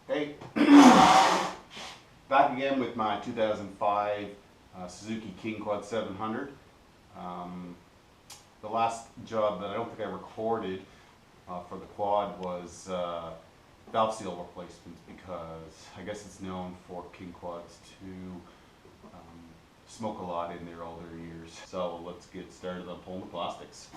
Hey, back again with my 2005 Suzuki KingQuad 700. The last job that I don't think I recorded for the quad was valve seal replacement, because I guess it's known for KingQuads to smoke a lot in their older years. So let's get started on pulling the plastics.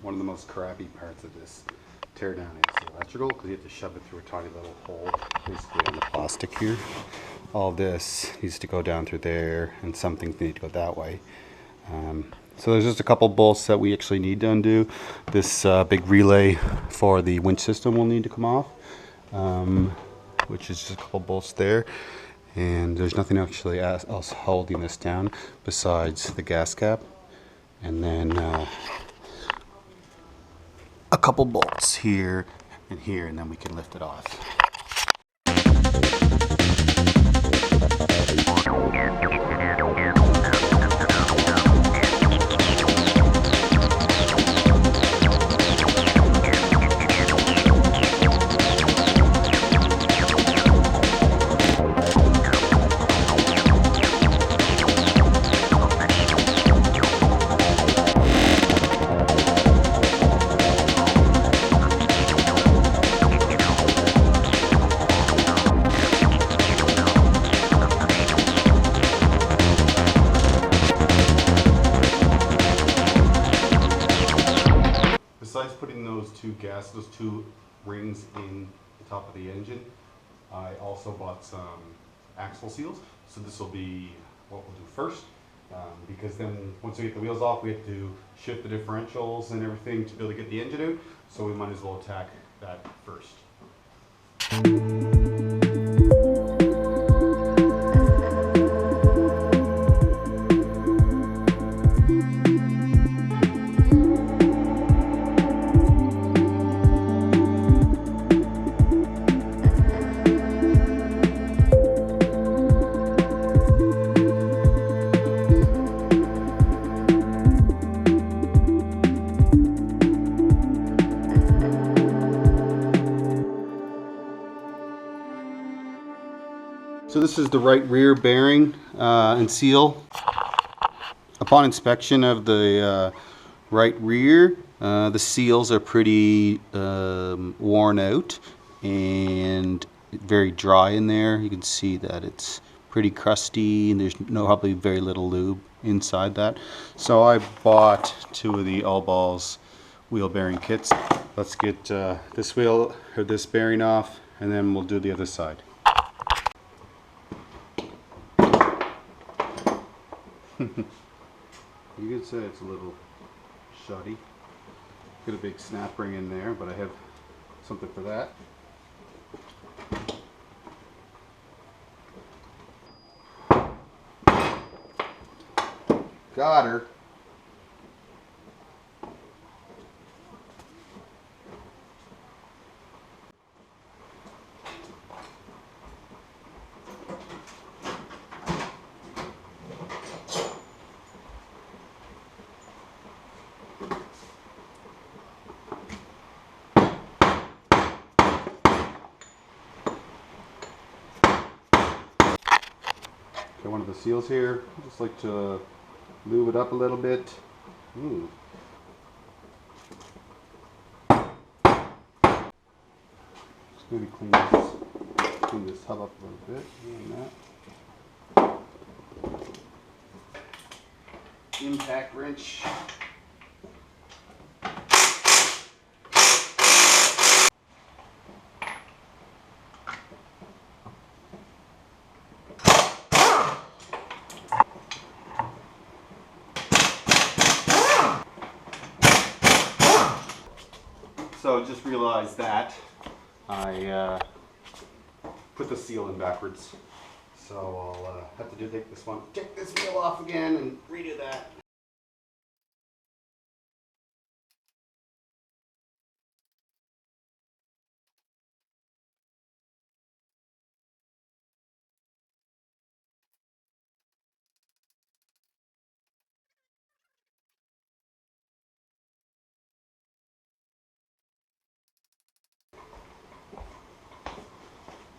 One of the most crappy parts of this teardown is the electrical, because you have to shove it through a tiny little hole basically on the plastic here. All this needs to go down through there, and some things need to go that way. So there's just a couple bolts that we actually need to undo. This big relay for the winch system will need to come off, which is just a couple bolts there. And there's nothing actually else holding this down besides the gas cap. And then a couple bolts here, and then we can lift it off. Besides putting those two rings in the top of the engine, I also bought some axle seals. So this will be what we'll do first, because then once we get the wheels off, we have to shift the differentials and everything to be able to get the engine out. So we might as well attack that first. So this is the right rear bearing and seal. Upon inspection of the right rear, the seals are pretty worn out and very dry in there. You can see that it's pretty crusty, and there's probably very little lube inside that. So I bought two of the All Balls wheel bearing kits. Let's get this wheel or this bearing off, and then we'll do the other side. You could say it's a little shoddy. Got a big snap ring in there, but I have something for that. Got her. Got one of the seals here. I just like to Move it up a little bit. Ooh. Just maybe clean this hub up a little bit. And that. Impact wrench. So just realized that I put the seal in backwards. So I'll have to take this one, take this wheel off again and redo that.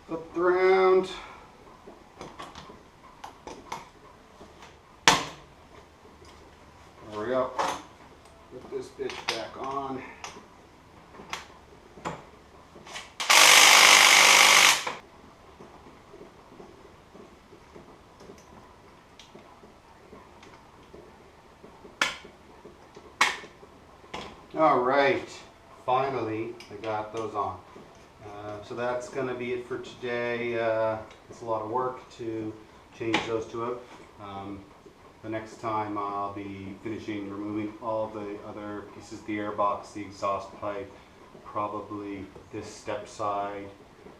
Flip around. There we go. Put this bitch back on. All right, finally I got those on. So that's going to be it for today. It's a lot of work to change those two out. The next time I'll be removing all the other pieces, the airbox, the exhaust pipe, probably this step side.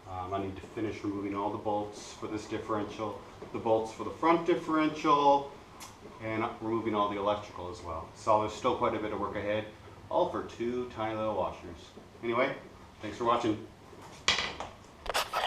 I need to finish removing all the bolts for this differential, the bolts for the front differential, and removing all the electrical as well. So there's still quite a bit of work ahead, all for 2 tiny little washers. Anyway, thanks for watching.